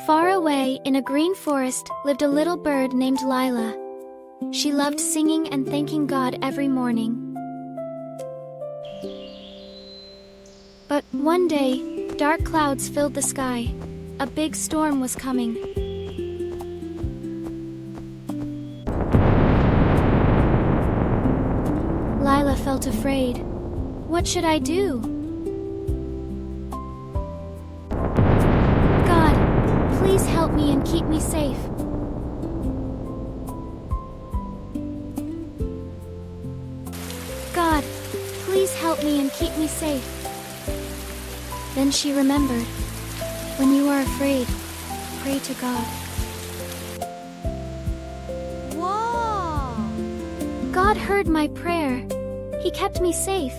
Far away in a green forest lived a little bird named Lila. She loved singing and thanking God every morning. But one day, dark clouds filled the sky. A big storm was coming. Lila felt afraid. What should I do? God, please help me and keep me safe. God, please help me and keep me safe. Then she remembered, when you are afraid, pray to God. Wow! God heard my prayer. He kept me safe.